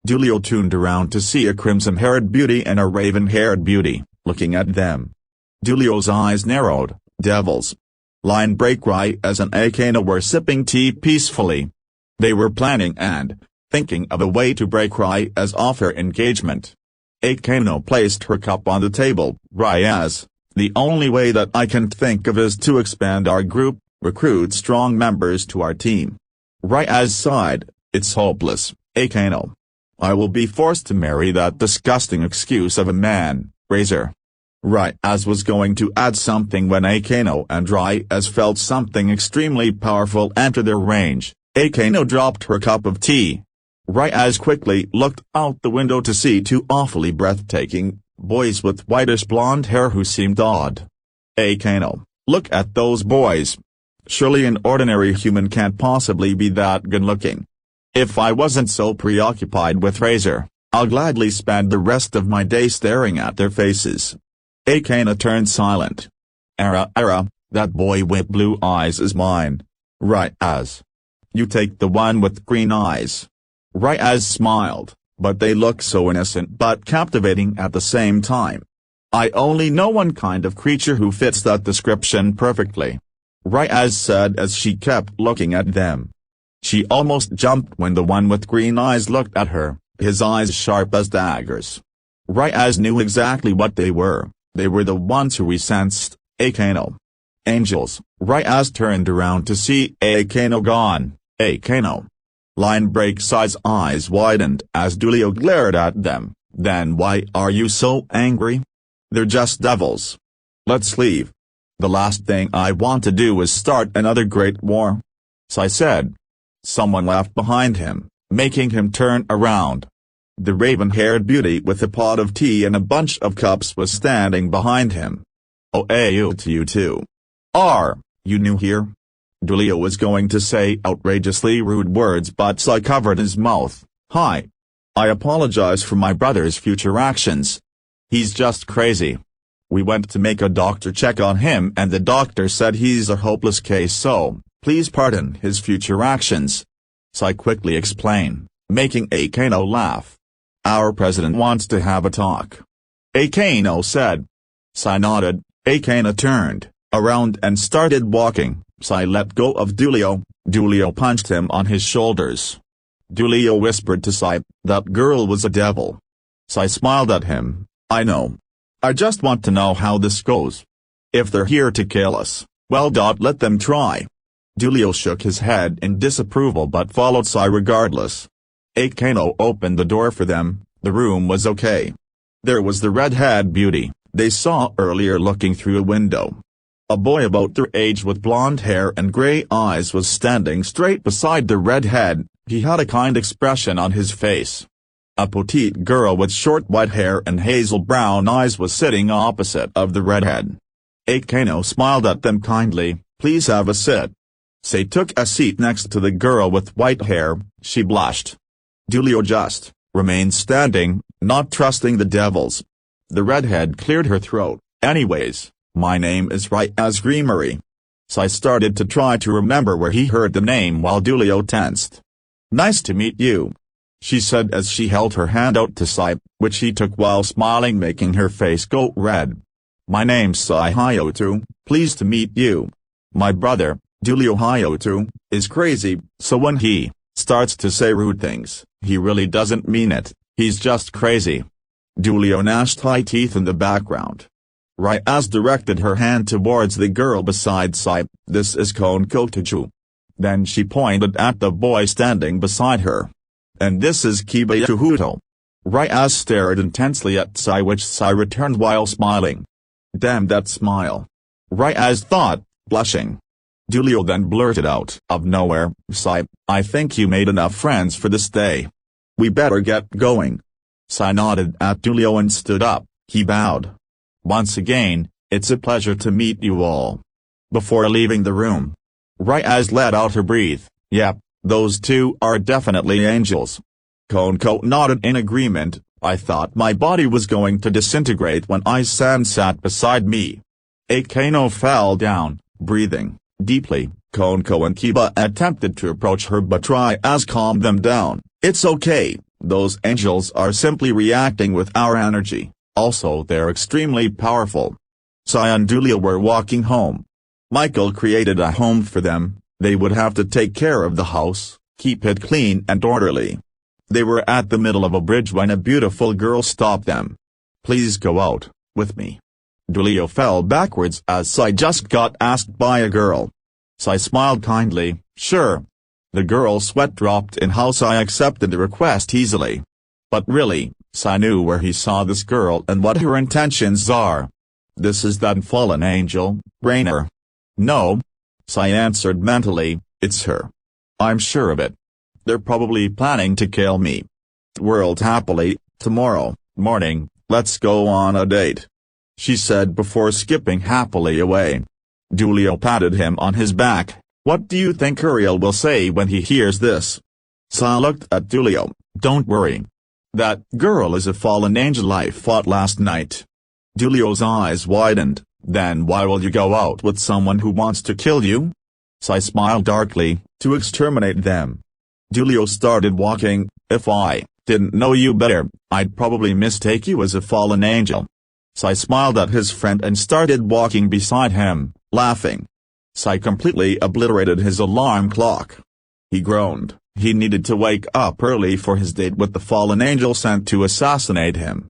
Dulio turned around to see a crimson-haired beauty and a raven-haired beauty, looking at them. Dulio's eyes narrowed. "Devils." Line break. Right as an Akano were sipping tea peacefully. They were planning and thinking of a way to break Rai as offer engagement. Akano placed her cup on the table. "Rias, the only way that I can think of is to expand our group, Recruit strong members to our team. Rias sighed, it's hopeless, Akano. I will be forced to marry that disgusting excuse of a man, Razor. Rias was going to add something when Akano and Rias felt something extremely powerful enter their range. Akano dropped her cup of tea. Rias quickly looked out the window to see two awfully breathtaking boys with whitish blonde hair who seemed odd. Akano, look at those boys. Surely an ordinary human can't possibly be that good-looking. If I wasn't so preoccupied with Razor, I'll gladly spend the rest of my day staring at their faces. Akano turned silent. That boy with blue eyes is mine. Rias. You take the one with green eyes. Rias smiled, but they look so innocent but captivating at the same time. I only know one kind of creature who fits that description perfectly. Rias said as she kept looking at them. She almost jumped when the one with green eyes looked at her, his eyes sharp as daggers. Rias knew exactly what they were the ones who sensed Akano. Angels. Rias turned around to see Akano gone. Akano. Line Break's eyes widened as Dulio glared at them. Then why are you so angry? They're just devils. Let's leave. The last thing I want to do is start another great war. Issei said. Someone laughed behind him, making him turn around. The raven-haired beauty with a pot of tea and a bunch of cups was standing behind him. Oh, you too. Are you new here? Dulio was going to say outrageously rude words but Issei covered his mouth. Hi. I apologize for my brother's future actions. He's just crazy. We went to make a doctor check on him and the doctor said he's a hopeless case, so please pardon his future actions. Issei quickly explained, making Akano laugh. Our president wants to have a talk. Akano said. Issei nodded. Akano turned around and started walking. Issei let go of Dulio. Dulio punched him on his shoulders. Dulio whispered to Issei, that girl was a devil. Issei smiled at him. I know. I just want to know how this goes. If they're here to kill us, well, let them try. Dulio shook his head in disapproval but followed Issei regardless. Akano opened the door for them. The room was okay. There was the red-haired beauty they saw earlier looking through a window. A boy about their age with blonde hair and gray eyes was standing straight beside the redhead. He had a kind expression on his face. A petite girl with short white hair and hazel brown eyes was sitting opposite of the redhead. Akano smiled at them kindly. Please have a sit. Issei took a seat next to the girl with white hair. She blushed. Dulio just remained standing, not trusting the devils. The redhead cleared her throat. Anyways, my name is Rias Gremory. Issei started to try to remember where he heard the name while Dulio tensed. Nice to meet you, she said as she held her hand out to Issei, which he took while smiling, making her face go red. My name's Issei Hyoudou, pleased to meet you. My brother, Dulio Hyoudou, is crazy, so when he starts to say rude things, he really doesn't mean it, he's just crazy. Dulio gnashed high teeth in the background. Rias directed her hand towards the girl beside Issei. This is Konkotaju. Then she pointed at the boy standing beside her. And this is Issei Hyoudou. Rias stared intensely at Issei, which Issei returned while smiling. Damn that smile. Rias thought, blushing. Dulio then blurted out of nowhere, Issei, I think you made enough friends for this day. We better get going. Issei nodded at Dulio and stood up. He bowed. Once again, it's a pleasure to meet you all. Before leaving the room, Rias let out her breath. Yep, those two are definitely angels. Konko nodded in agreement. I thought my body was going to disintegrate when Issei sat beside me. Akano fell down, breathing deeply. Konko and Kiba attempted to approach her but Rias calmed them down. It's okay, those angels are simply reacting with our energy, also they're extremely powerful. Issei and Dulio were walking home. Michael created a home for them. They would have to take care of the house, keep it clean and orderly. They were at the middle of a bridge when a beautiful girl stopped them. Please go out with me. Dulio fell backwards as Issei just got asked by a girl. Sai smiled kindly, sure. The girl's sweat dropped in how Sai accepted the request easily. But really, Sai knew where he saw this girl and what her intentions are. This is that fallen angel, Rainer. No. Sai answered mentally, it's her. I'm sure of it. They're probably planning to kill me. Whirled happily, tomorrow morning, let's go on a date, she said before skipping happily away. Giulio patted him on his back. What do you think Uriel will say when he hears this? Sai looked at Giulio. Don't worry. That girl is a fallen angel I fought last night. Giulio's eyes widened. Then why will you go out with someone who wants to kill you? Sai smiled darkly, to exterminate them. Giulio started walking. If I didn't know you better, I'd probably mistake you as a fallen angel. Sai smiled at his friend and started walking beside him, laughing. Sai completely obliterated his alarm clock. He groaned. He needed to wake up early for his date with the fallen angel sent to assassinate him.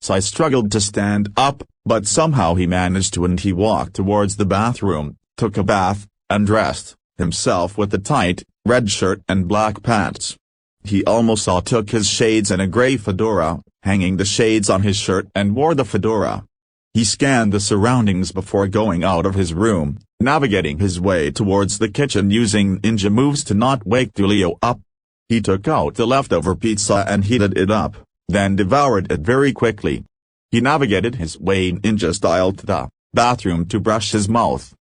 Sai struggled to stand up, but somehow he managed to, and he walked towards the bathroom, took a bath, and dressed himself with a tight, red shirt and black pants. He almost took his shades and a grey fedora, hanging the shades on his shirt and wore the fedora. He scanned the surroundings before going out of his room, navigating his way towards the kitchen using ninja moves to not wake Giulio up. He took out the leftover pizza and heated it up, then devoured it very quickly. He navigated his way ninja-style to the bathroom to brush his mouth.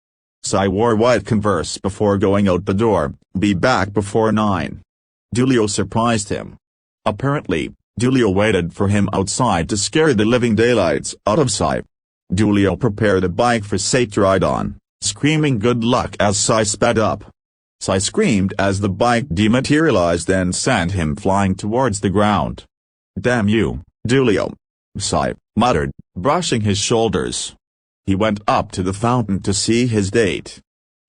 Sai wore white Converse before going out the door. Be back before 9. Giulio surprised him. Apparently, Giulio waited for him outside to scare the living daylights out of Sai. Giulio prepared a bike for Sai to ride on, screaming good luck as Sai sped up. Sai screamed as the bike dematerialized and sent him flying towards the ground. Damn you, Giulio, Sai muttered, brushing his shoulders. He went up to the fountain to see his date.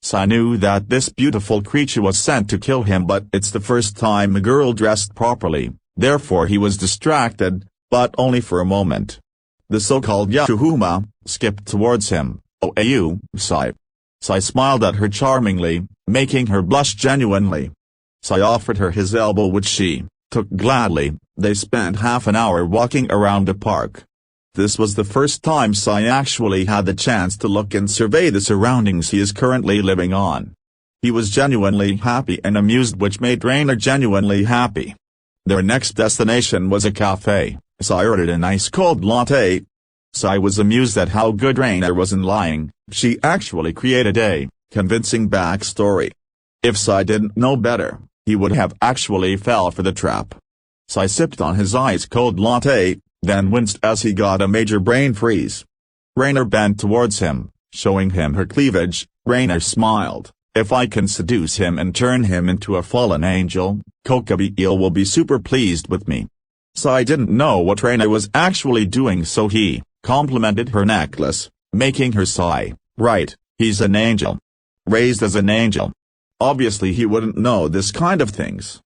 Sai knew that this beautiful creature was sent to kill him, but it's the first time a girl dressed properly, therefore he was distracted, but only for a moment. The so-called Yakuhuma skipped towards him. Oh, you, Sai. Sai smiled at her charmingly, making her blush genuinely. Sai offered her his elbow, which she took gladly. They spent half an hour walking around the park. This was the first time Sai actually had the chance to look and survey the surroundings he is currently living on. He was genuinely happy and amused, which made Rainer genuinely happy. Their next destination was a cafe. Sai ordered an ice-cold latte. Sai was amused at how good Rainer wasn't lying. She actually created a convincing backstory. If Sai didn't know better, he would have actually fell for the trap. Sai sipped on his ice-cold latte, then winced as he got a major brain freeze. Rainer bent towards him, showing him her cleavage. Rainer smiled. If I can seduce him and turn him into a fallen angel, Gabriel will be super pleased with me. Sai didn't know what Rainer was actually doing, so he complimented her necklace, making her sigh. Right, he's an angel. Raised as an angel. Obviously he wouldn't know this kind of things.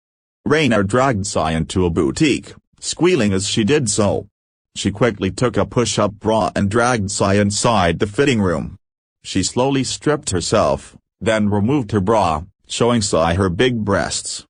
Rainer dragged Sai into a boutique, squealing as she did so. She quickly took a push-up bra and dragged Sai inside the fitting room. She slowly stripped herself, then removed her bra, showing Sai her big breasts.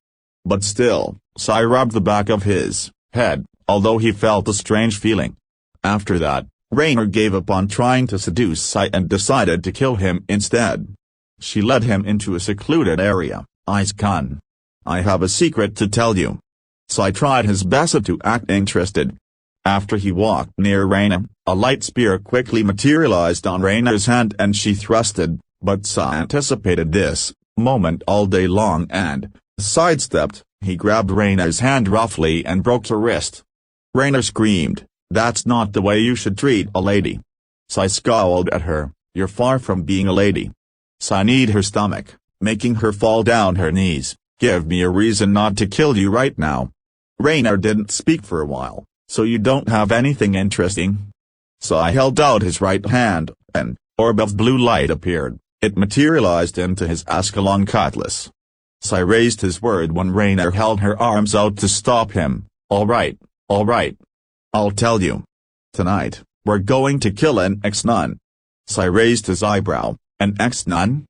But still, Sai rubbed the back of his head, although he felt a strange feeling. After that, Rainer gave up on trying to seduce Sai and decided to kill him instead. She led him into a secluded area. Ice-kun, I have a secret to tell you. Sai tried his best to act interested. After he walked near Rainer, a light spear quickly materialized on Rainer's hand and she thrusted, but Sai anticipated this moment all day long and sidestepped. He grabbed Rainer's hand roughly and broke her wrist. Rainer screamed, "That's not the way you should treat a lady." Sai scowled at her, "You're far from being a lady." Sai kneed her stomach, making her fall down her knees. "Give me a reason not to kill you right now." Rainer didn't speak for a while. "So you don't have anything interesting?" Sai held out his right hand, and orb of blue light appeared. It materialized into his Ascalon cutlass. Sai raised his word when Rainer held her arms out to stop him. All right. I'll tell you. Tonight, we're going to kill an ex-nun." Sai raised his eyebrow. "An ex-nun?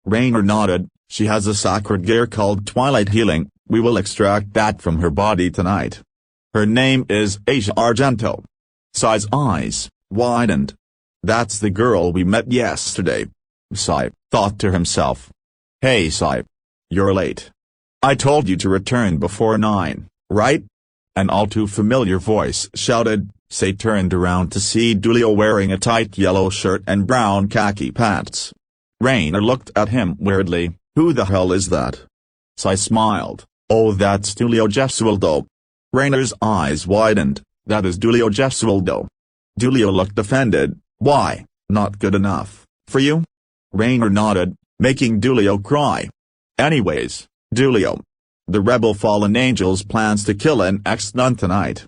Rainer nodded. She has a sacred gear called Twilight Healing. We will extract that from her body tonight. Her name is Issei Argento. Issei's eyes widened. That's the girl we met yesterday. Issei thought to himself. Hey Issei. You're late. I told you to return before 9, right? An all too familiar voice shouted. Issei turned around to see Dulio wearing a tight yellow shirt and brown khaki pants. Rainer looked at him weirdly. Who the hell is that? Issei smiled. Oh, that's Dulio Gesualdo. Rainer's eyes widened. That is Dulio Gesualdo. Dulio looked offended. Why, not good enough for you? Rainer nodded, making Dulio cry. Anyways, Dulio. The rebel fallen angels plans to kill an ex-nun tonight.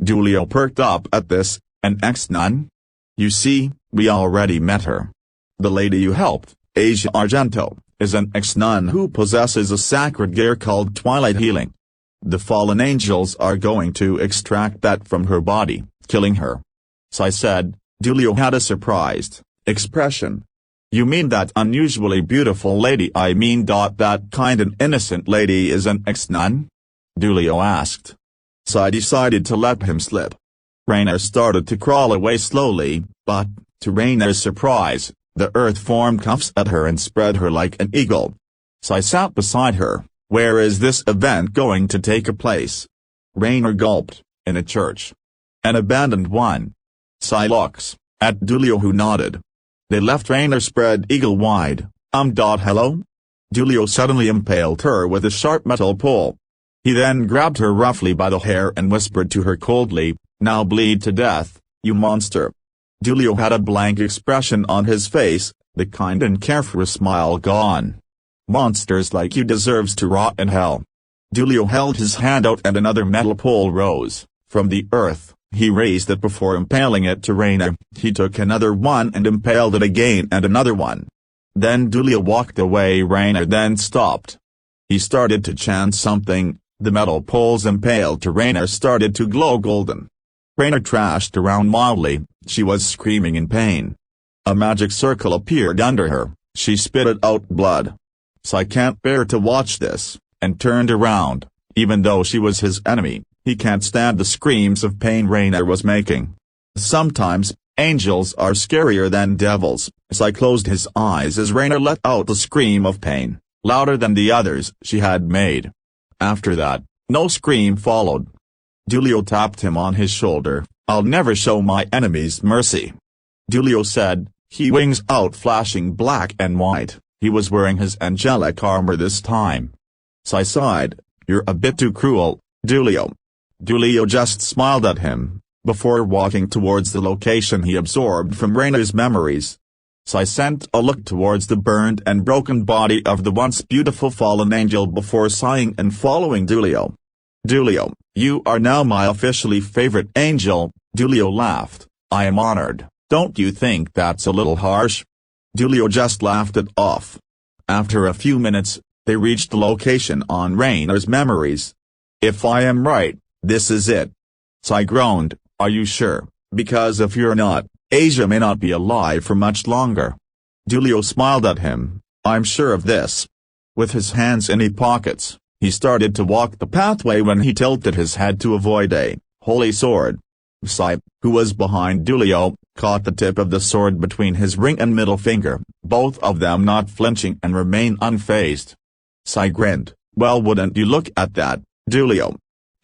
Dulio perked up at this. An ex-nun? You see, we already met her. The lady you helped, Issei Argento, is an ex-nun who possesses a sacred gear called Twilight Healing. The fallen angels are going to extract that from her body, killing her. Issei said. Dulio had a surprised expression. You mean that unusually beautiful lady? I mean that kind and innocent lady is an ex-nun? Dulio asked. Issei decided to let him slip. Rainer started to crawl away slowly, but, to Rainer's surprise, the earth formed cuffs at her and spread her like an eagle. Issei sat beside her. Where is this event going to take place? Rainer gulped. In a church. An abandoned one. Issei looks at Dulio, who nodded. They left Rainer spread eagle-wide. Hello? Dulio suddenly impaled her with a sharp metal pole. He then grabbed her roughly by the hair and whispered to her coldly, now bleed to death, you monster. Dulio had a blank expression on his face, the kind and carefree smile gone. Monsters like you deserves to rot in hell. Dulio held his hand out and another metal pole rose from the earth. He raised it before impaling it to Rainer. He took another one and impaled it again and another one. Then Dulio walked away. Rainer then stopped. He started to chant something. The metal poles impaled to Rainer started to glow golden. Rainer trashed around wildly. She was screaming in pain. A magic circle appeared under her. She spitted out blood. Issei can't bear to watch this, and turned around. Even though she was his enemy, he can't stand the screams of pain Rainer was making. Sometimes, angels are scarier than devils. Issei closed his eyes as Rainer let out a scream of pain, louder than the others she had made. After that, no scream followed. Dulio tapped him on his shoulder. I'll never show my enemies mercy. Dulio said, he wings out flashing black and white. He was wearing his angelic armor this time. Issei sighed. You're a bit too cruel, Dulio. Dulio just smiled at him, before walking towards the location he absorbed from Rainer's memories. Issei sent a look towards the burned and broken body of the once beautiful fallen angel before sighing and following Dulio. Dulio, you are now my officially favorite angel. Dulio laughed. I am honored. Don't you think that's a little harsh? Dulio just laughed it off. After a few minutes, they reached the location on Rainer's memories. If I am right, this is it. Issei groaned. Are you sure? Because if you're not, Asia may not be alive for much longer. Dulio smiled at him. I'm sure of this. With his hands in his pockets, he started to walk the pathway when he tilted his head to avoid a holy sword. Issei, who was behind Dulio, caught the tip of the sword between his ring and middle finger, both of them not flinching and remain unfazed. Issei grinned. Well, wouldn't you look at that, Dulio?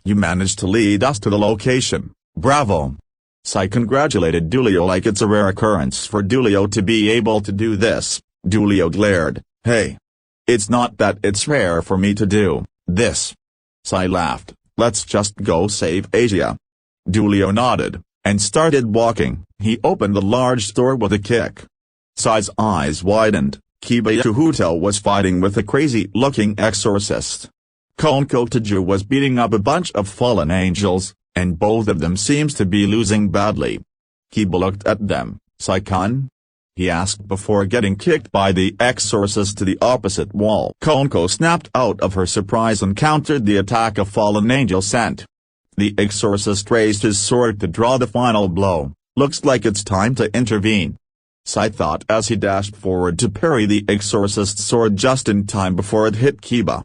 You managed to lead us to the location. Bravo. Issei congratulated Dulio like it's a rare occurrence for Dulio to be able to do this. Dulio glared. Hey. It's not that it's rare for me to do this. Issei laughed. Let's just go save Asia. Dulio nodded, and started walking. He opened the large door with a kick. Issei's eyes widened. Issei Hyoudou was fighting with a crazy-looking exorcist. Konko Taju was beating up a bunch of fallen angels, and both of them seems to be losing badly. Issei looked at them. Issei-kun? He asked before getting kicked by the exorcist to the opposite wall. Konko snapped out of her surprise and countered the attack of fallen angel sent. The exorcist raised his sword to draw the final blow. Looks like it's time to intervene. Issei thought as he dashed forward to parry the exorcist's sword just in time before it hit Kiba.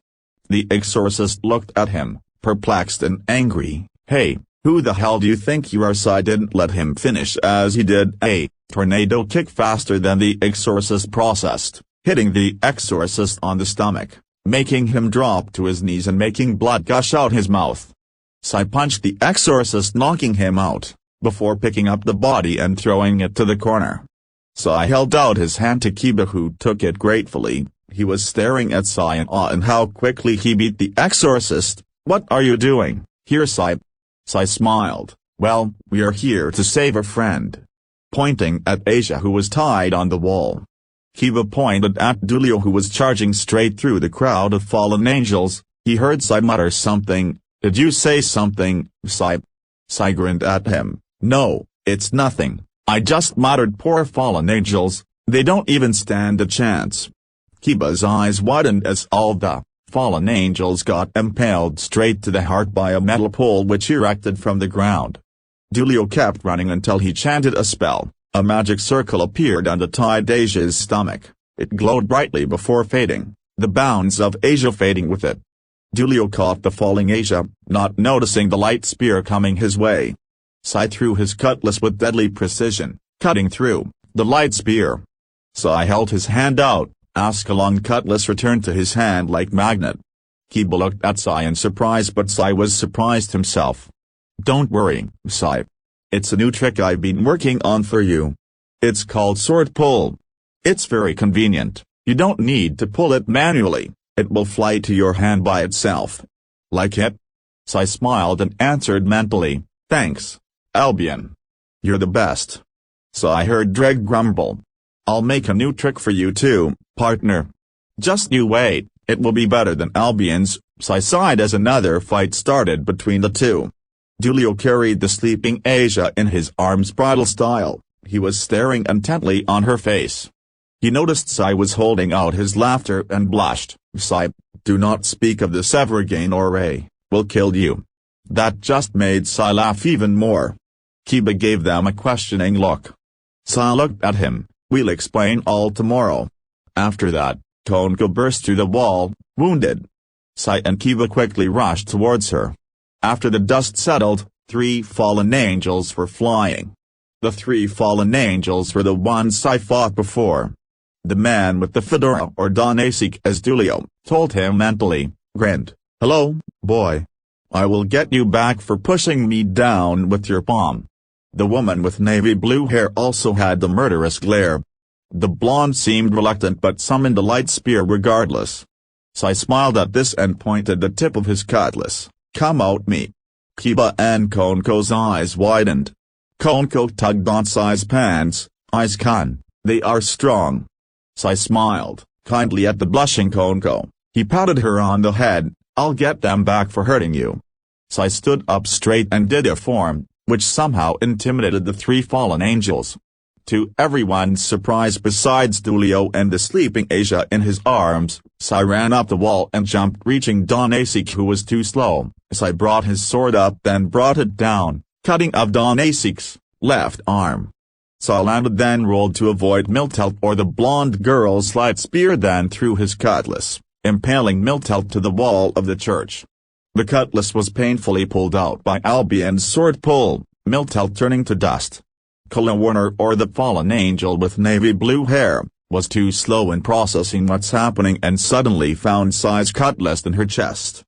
The exorcist looked at him, perplexed and angry. "Hey, who the hell do you think you are?" Issei didn't let him finish as he did a tornado kick faster than the exorcist processed, hitting the exorcist on the stomach, making him drop to his knees and making blood gush out his mouth. Issei punched the exorcist, knocking him out, before picking up the body and throwing it to the corner. Issei held out his hand to Kiba, who took it gratefully. He was staring at Issei in awe and how quickly he beat the exorcist. "What are you doing here, Issei?" Issei smiled. "Well, we are here to save a friend." Pointing at Asia, who was tied on the wall. Kiba pointed at Dulio, who was charging straight through the crowd of fallen angels. He heard Issei mutter something. "Did you say something, Issei?" Issei grinned at him. "No, it's nothing. I just muttered poor fallen angels, they don't even stand a chance." Kiba's eyes widened as all the fallen angels got impaled straight to the heart by a metal pole which erected from the ground. Dulio kept running until he chanted a spell. A magic circle appeared and tied Asia's stomach. It glowed brightly before fading, the bounds of Asia fading with it. Dulio caught the falling Asia, not noticing the light spear coming his way. Issei threw his cutlass with deadly precision, cutting through the light spear. Issei held his hand out, a long cutlass returned to his hand like magnet. Kiba looked at Issei in surprise, but Issei was surprised himself. "Don't worry, Issei. It's a new trick I've been working on for you. It's called sword pull. It's very convenient, you don't need to pull it manually. It will fly to your hand by itself." "Like it?" Issei smiled and answered mentally, "Thanks, Albion. You're the best." Issei heard Dreg grumble. "I'll make a new trick for you too, partner. Just you wait, it will be better than Albion's." Issei sighed as another fight started between the two. Dulio carried the sleeping Asia in his arms bridal style. He was staring intently on her face. He noticed Issei was holding out his laughter and blushed. "Issei, do not speak of this ever again or I will kill you." That just made Issei laugh even more. Kiba gave them a questioning look. Issei looked at him. "We'll explain all tomorrow." After that, Konko burst through the wall, wounded. Issei and Kiba quickly rushed towards her. After the dust settled, 3 fallen angels were flying. The 3 fallen angels were the ones Issei fought before. The man with the fedora, or Donasik as Dulio told him mentally, grinned. "Hello, boy. I will get you back for pushing me down with your palm." The woman with navy blue hair also had the murderous glare. The blonde seemed reluctant but summoned the light spear regardless. Issei smiled at this and pointed the tip of his cutlass. "Come out me." Kiba and Konko's eyes widened. Konko tugged on Issei's pants. "Issei-kun, they are strong." Issei smiled kindly at the blushing Konko. He patted her on the head. "I'll get them back for hurting you." Issei stood up straight and did a form, which somehow intimidated the 3 fallen angels. To everyone's surprise besides Dulio and the sleeping Asia in his arms, Issei ran up the wall and jumped, reaching Donasik, who was too slow. Issei brought his sword up then brought it down, cutting off Donasik's left arm. Issei landed then rolled to avoid Miltelt or the blonde girl's light spear, then threw his cutlass, impaling Miltelt to the wall of the church. The cutlass was painfully pulled out by Albion's sword pull, Miltelt turning to dust. Kala Warner, or the fallen angel with navy blue hair, was too slow in processing what's happening and suddenly found Issei's cutlass in her chest.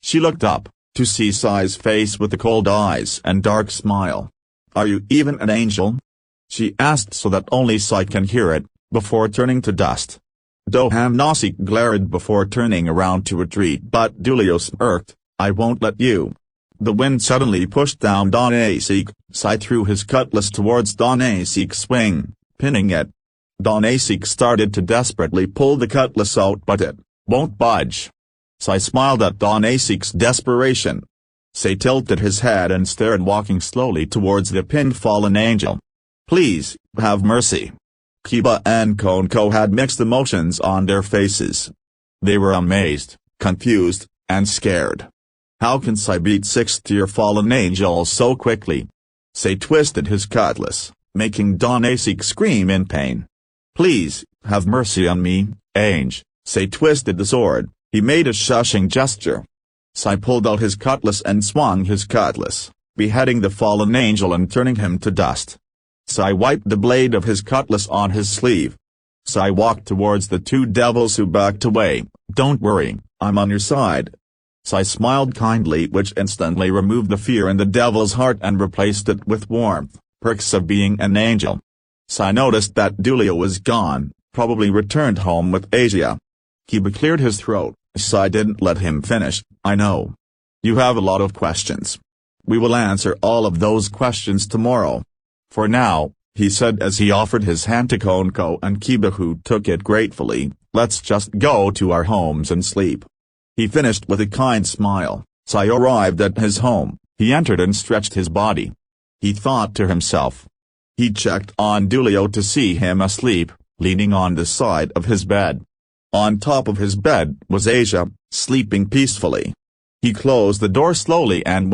She looked up, to see Issei's face with the cold eyes and dark smile. "Are you even an angel?" she asked so that only Issei can hear it, before turning to dust. Doham Nasik glared before turning around to retreat, but Dulio smirked. "I won't let you." The wind suddenly pushed down Donasik. Issei threw his cutlass towards Donasik's wing, pinning it. Donasik started to desperately pull the cutlass out, but it won't budge. Issei smiled at Donasik's desperation. Issei tilted his head and stared, walking slowly towards the pinned fallen angel. "Please, have mercy." Kiba and Konko had mixed emotions on their faces. They were amazed, confused, and scared. How can Issei beat 6-tier fallen angels so quickly? Issei twisted his cutlass, making Donasik scream in pain. "Please, have mercy on me, Ange." Issei twisted the sword. He made a shushing gesture. Issei pulled out his cutlass and swung his cutlass, beheading the fallen angel and turning him to dust. Issei wiped the blade of his cutlass on his sleeve. Issei walked towards the two devils who backed away. "Don't worry, I'm on your side." Issei smiled kindly, which instantly removed the fear in the devil's heart and replaced it with warmth, perks of being an angel. Issei noticed that Dulio was gone, probably returned home with Asia. Kiba cleared his throat. Issei didn't let him finish. "I know. You have a lot of questions. We will answer all of those questions tomorrow. For now," he said as he offered his hand to Konko and Kiba, who took it gratefully, "let's just go to our homes and sleep." He finished with a kind smile. Issei arrived at his home. He entered and stretched his body. He thought to himself. He checked on Dulio to see him asleep, leaning on the side of his bed. On top of his bed was Asia, sleeping peacefully. He closed the door slowly and